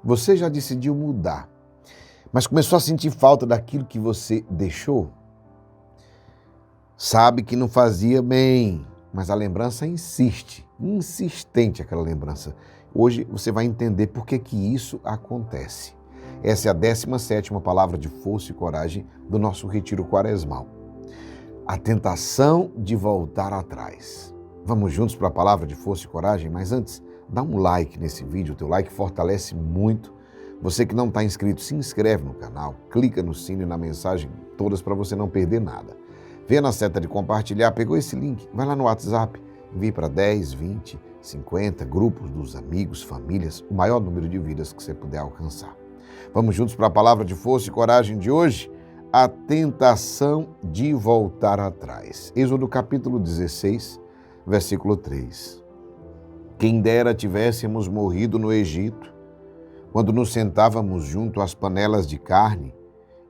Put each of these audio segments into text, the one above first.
Você já decidiu mudar, mas começou a sentir falta daquilo que você deixou? Sabe que não fazia bem, mas a lembrança insistente aquela lembrança. Hoje você vai entender por que isso acontece. Essa é a 17ª palavra de força e coragem do nosso retiro quaresmal. A tentação de voltar atrás. Vamos juntos para a palavra de força e coragem? Mas antes, dá um like nesse vídeo, o teu like fortalece muito. Você que não está inscrito, se inscreve no canal, clica no sino e na mensagem todas para você não perder nada. Vê na seta de compartilhar, pegou esse link, vai lá no WhatsApp, envie para 10, 20, 50 grupos dos amigos, famílias, o maior número de vidas que você puder alcançar. Vamos juntos para a palavra de força e coragem de hoje? A tentação de voltar atrás. Êxodo capítulo 16, versículo 3. Quem dera tivéssemos morrido no Egito, quando nos sentávamos junto às panelas de carne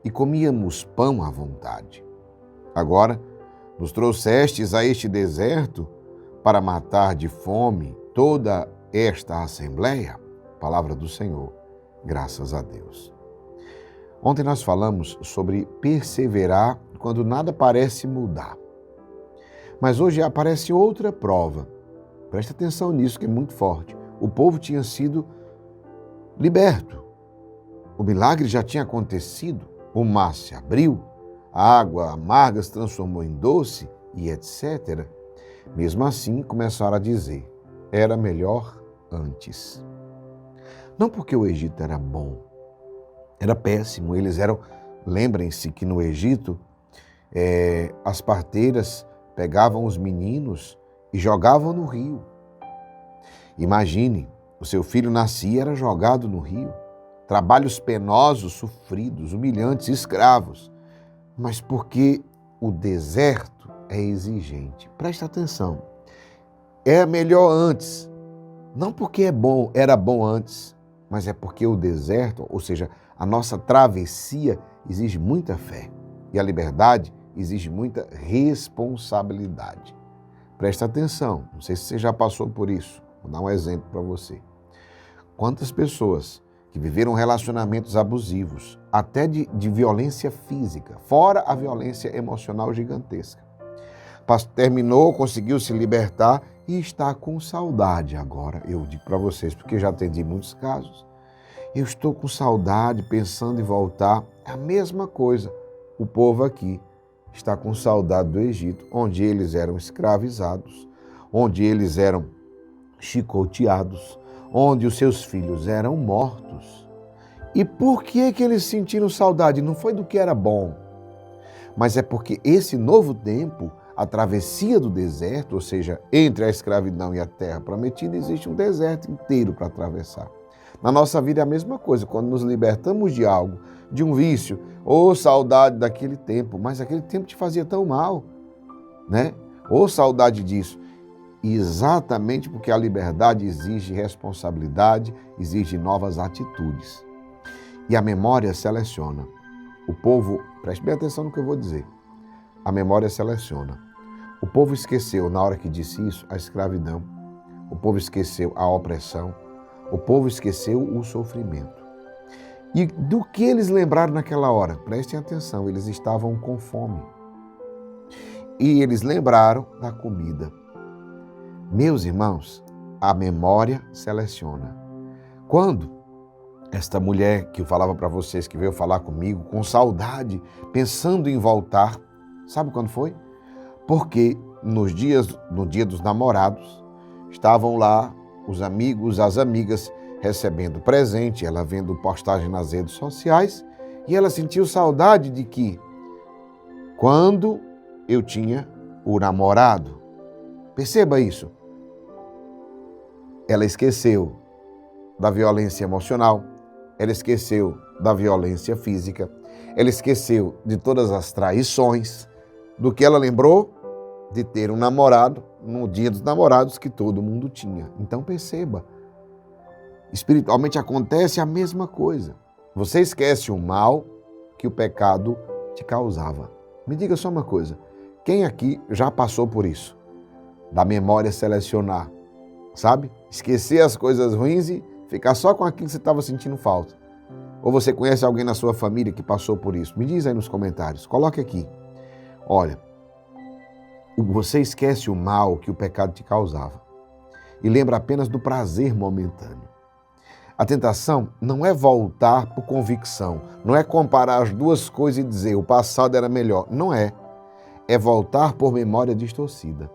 e comíamos pão à vontade. Agora nos trouxestes a este deserto para matar de fome toda esta assembleia? Palavra do Senhor, graças a Deus. Ontem nós falamos sobre perseverar quando nada parece mudar. Mas hoje aparece outra prova. Presta atenção nisso que é muito forte. O povo tinha sido liberto. O milagre já tinha acontecido. O mar se abriu, a água amarga se transformou em doce e etc. Mesmo assim, começaram a dizer, era melhor antes. Não porque o Egito era bom, era péssimo. Eles eram, lembrem-se que no Egito, as parteiras pegavam os meninos e jogavam no rio. Imagine, o seu filho nascia e era jogado no rio. Trabalhos penosos, sofridos, humilhantes, escravos. Mas porque o deserto é exigente. Presta atenção. É melhor antes. Não porque é bom, era bom antes, mas é porque o deserto, ou seja, a nossa travessia exige muita fé. E a liberdade exige muita responsabilidade. Presta atenção. Não sei se você já passou por isso. Vou dar um exemplo para você. Quantas pessoas que viveram relacionamentos abusivos, até de violência física, fora a violência emocional gigantesca. Terminou, conseguiu se libertar e está com saudade agora. Eu digo para vocês, porque eu já atendi muitos casos. Eu estou com saudade, pensando em voltar. É a mesma coisa. O povo aqui está com saudade do Egito, onde eles eram escravizados, onde eles eram chicoteados, onde os seus filhos eram mortos. E por que eles sentiram saudade? Não foi do que era bom, mas é porque esse novo tempo, a travessia do deserto, ou seja, entre a escravidão e a terra prometida, existe um deserto inteiro para atravessar. Na nossa vida é a mesma coisa, quando nos libertamos de algo, de um vício, ou saudade daquele tempo, mas aquele tempo te fazia tão mal, né? Ou saudade disso. Exatamente porque a liberdade exige responsabilidade, exige novas atitudes. E a memória seleciona. O povo, preste bem atenção no que eu vou dizer, a memória seleciona. O povo esqueceu, na hora que disse isso, a escravidão. O povo esqueceu a opressão. O povo esqueceu o sofrimento. E do que eles lembraram naquela hora? Prestem atenção, eles estavam com fome. E eles lembraram da comida. Meus irmãos, a memória seleciona. Quando esta mulher que eu falava para vocês, que veio falar comigo, com saudade, pensando em voltar, sabe quando foi? Porque no dia dos namorados, estavam lá os amigos, as amigas, recebendo presente, ela vendo postagem nas redes sociais, e ela sentiu saudade de que, quando eu tinha o namorado, perceba isso, ela esqueceu da violência emocional, ela esqueceu da violência física, ela esqueceu de todas as traições, do que ela lembrou de ter um namorado no dia dos namorados que todo mundo tinha. Então perceba, espiritualmente acontece a mesma coisa. Você esquece o mal que o pecado te causava. Me diga só uma coisa, quem aqui já passou por isso? Da memória selecionar, sabe? Esquecer as coisas ruins e Ficar só com aquilo que você estava sentindo falta. Ou você conhece alguém na sua família que passou por isso? Me diz aí nos comentários. Coloque aqui. Olha, você esquece o mal que o pecado te causava e lembra apenas do prazer momentâneo. A tentação não é voltar por convicção, não é comparar as duas coisas e dizer o passado era melhor. Não é. É voltar por memória distorcida.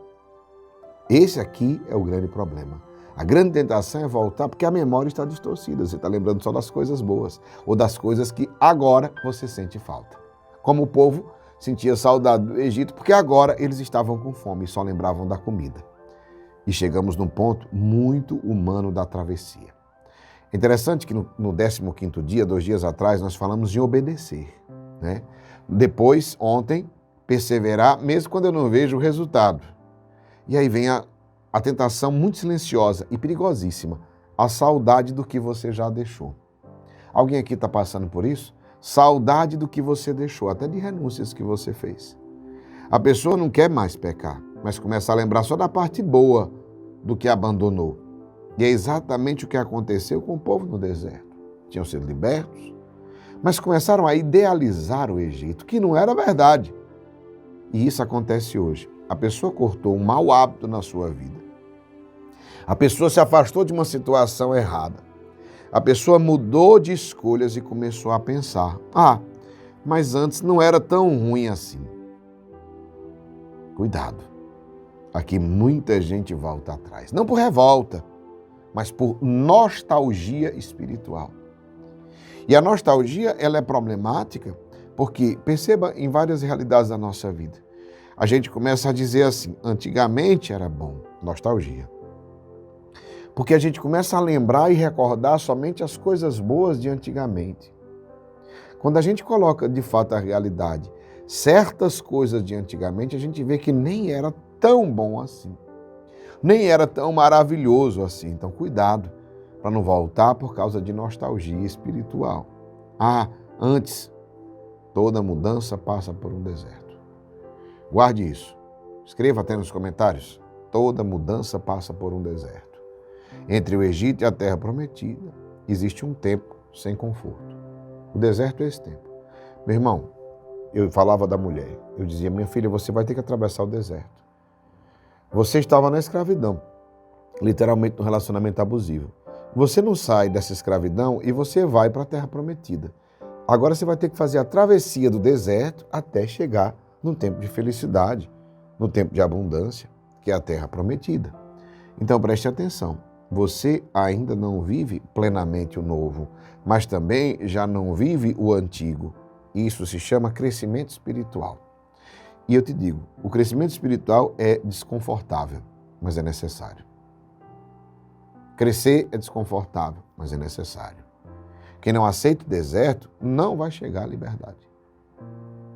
Esse aqui é o grande problema. A grande tentação é voltar porque a memória está distorcida. Você está lembrando só das coisas boas ou das coisas que agora você sente falta. Como o povo sentia saudade do Egito porque agora eles estavam com fome e só lembravam da comida. E chegamos num ponto muito humano da travessia. Interessante que no 15º dia, 2 dias atrás, nós falamos em obedecer, né? Depois, ontem, perseverar, mesmo quando eu não vejo o resultado. E aí vem a tentação muito silenciosa e perigosíssima, a saudade do que você já deixou. Alguém aqui está passando por isso? Saudade do que você deixou, até de renúncias que você fez. A pessoa não quer mais pecar, mas começa a lembrar só da parte boa do que abandonou. E é exatamente o que aconteceu com o povo no deserto. Tinham sido libertos, mas começaram a idealizar o Egito, que não era verdade. E isso acontece hoje. A pessoa cortou um mau hábito na sua vida. A pessoa se afastou de uma situação errada. A pessoa mudou de escolhas e começou a pensar: mas antes não era tão ruim assim. Cuidado. Aqui muita gente volta atrás. Não por revolta, mas por nostalgia espiritual. E a nostalgia, ela é problemática porque, perceba em várias realidades da nossa vida, a gente começa a dizer assim, antigamente era bom, nostalgia. Porque a gente começa a lembrar e recordar somente as coisas boas de antigamente. Quando a gente coloca de fato a realidade, certas coisas de antigamente, a gente vê que nem era tão bom assim. Nem era tão maravilhoso assim. Então, cuidado para não voltar por causa de nostalgia espiritual. Antes, toda mudança passa por um deserto. Guarde isso. Escreva até nos comentários. Toda mudança passa por um deserto. Entre o Egito e a terra prometida, existe um tempo sem conforto. O deserto é esse tempo. Meu irmão, eu falava da mulher. Eu dizia, minha filha, você vai ter que atravessar o deserto. Você estava na escravidão, literalmente no relacionamento abusivo. Você não sai dessa escravidão e você vai para a terra prometida. Agora você vai ter que fazer a travessia do deserto até chegar num tempo de felicidade, no tempo de abundância, que é a terra prometida. Então preste atenção, você ainda não vive plenamente o novo, mas também já não vive o antigo. Isso se chama crescimento espiritual. E eu te digo, o crescimento espiritual é desconfortável, mas é necessário. Crescer é desconfortável, mas é necessário. Quem não aceita o deserto não vai chegar à liberdade.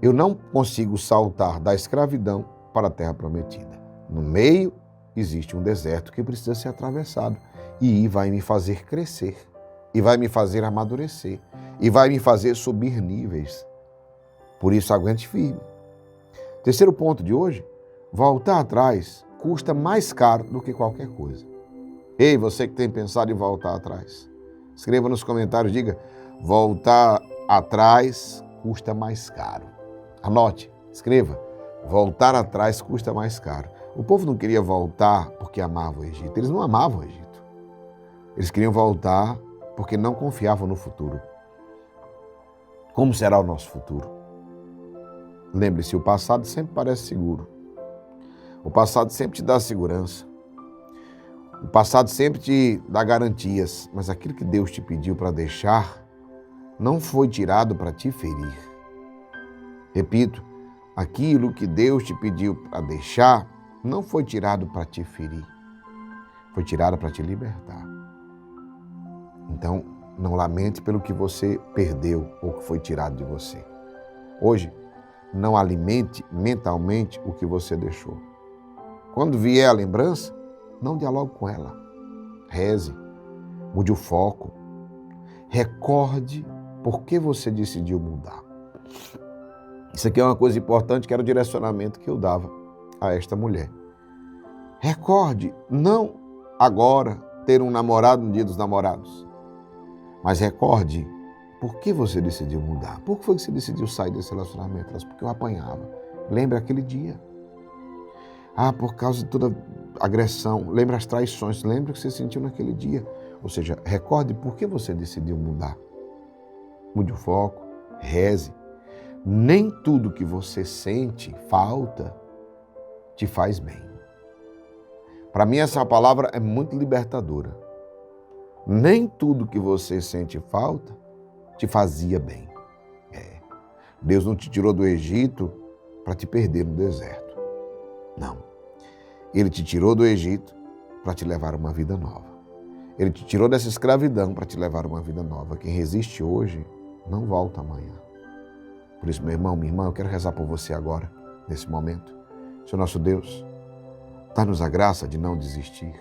Eu não consigo saltar da escravidão para a terra prometida. No meio existe um deserto que precisa ser atravessado e vai me fazer crescer, e vai me fazer amadurecer, e vai me fazer subir níveis. Por isso, aguente firme. Terceiro ponto de hoje, voltar atrás custa mais caro do que qualquer coisa. Ei, você que tem pensado em voltar atrás, escreva nos comentários, diga, voltar atrás custa mais caro. Anote, escreva, voltar atrás custa mais caro. O povo não queria voltar porque amava o Egito, eles não amavam o Egito. Eles queriam voltar porque não confiavam no futuro. Como será o nosso futuro? Lembre-se, o passado sempre parece seguro. O passado sempre te dá segurança. O passado sempre te dá garantias, mas aquilo que Deus te pediu para deixar não foi tirado para te ferir. Repito, aquilo que Deus te pediu para deixar não foi tirado para te ferir. Foi tirado para te libertar. Então, não lamente pelo que você perdeu ou que foi tirado de você. Hoje, não alimente mentalmente o que você deixou. Quando vier a lembrança, não dialogue com ela. Reze, mude o foco. Recorde por que você decidiu mudar. Isso aqui é uma coisa importante, que era o direcionamento que eu dava a esta mulher. Recorde, não agora ter um namorado no dia dos namorados. Mas recorde, por que você decidiu mudar? Por que foi que você decidiu sair desse relacionamento? Porque eu apanhava. Lembra aquele dia? Por causa de toda agressão. Lembra as traições. Lembra o que você sentiu naquele dia. Ou seja, recorde por que você decidiu mudar. Mude o foco, reze. Nem tudo que você sente falta te faz bem. Para mim essa palavra é muito libertadora. Nem tudo que você sente falta te fazia bem. Deus não te tirou do Egito para te perder no deserto. Não. Ele te tirou do Egito para te levar a uma vida nova. Ele te tirou dessa escravidão para te levar a uma vida nova. Quem resiste hoje não volta amanhã. Por isso, meu irmão, minha irmã, eu quero rezar por você agora, nesse momento. Senhor nosso Deus, dá-nos a graça de não desistir,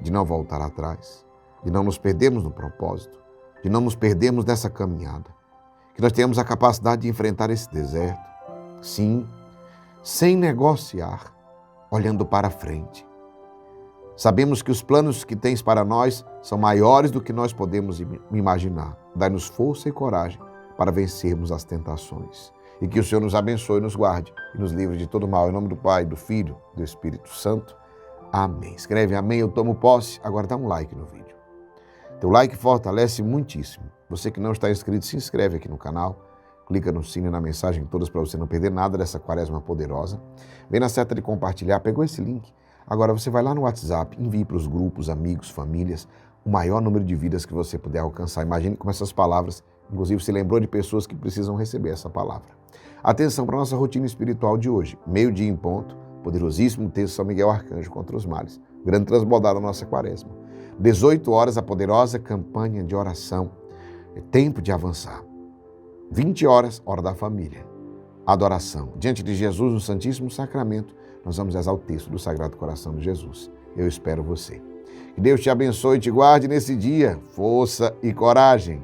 de não voltar atrás, de não nos perdermos no propósito, de não nos perdermos nessa caminhada. Que nós tenhamos a capacidade de enfrentar esse deserto, sim, sem negociar, olhando para frente. Sabemos que os planos que tens para nós são maiores do que nós podemos imaginar. Dai-nos força e coragem para vencermos as tentações. E que o Senhor nos abençoe, nos guarde e nos livre de todo mal. Em nome do Pai, do Filho, do Espírito Santo. Amém. Escreve amém, eu tomo posse. Agora dá um like no vídeo. Teu like fortalece muitíssimo. Você que não está inscrito, se inscreve aqui no canal. Clica no sino e na mensagem todas para você não perder nada dessa quaresma poderosa. Vem na seta de compartilhar, pegou esse link. Agora você vai lá no WhatsApp, envie para os grupos, amigos, famílias, o maior número de vidas que você puder alcançar. Imagine como essas palavras, inclusive, se lembrou de pessoas que precisam receber essa palavra. Atenção para a nossa rotina espiritual de hoje. 12:00 em ponto, poderosíssimo texto de São Miguel Arcanjo contra os males. Grande transbordar da nossa quaresma. 18 horas, a poderosa campanha de oração. É tempo de avançar. 20 horas, hora da família. Adoração. Diante de Jesus, no Santíssimo Sacramento, nós vamos rezar o texto do Sagrado Coração de Jesus. Eu espero você. Que Deus te abençoe e te guarde nesse dia. Força e coragem.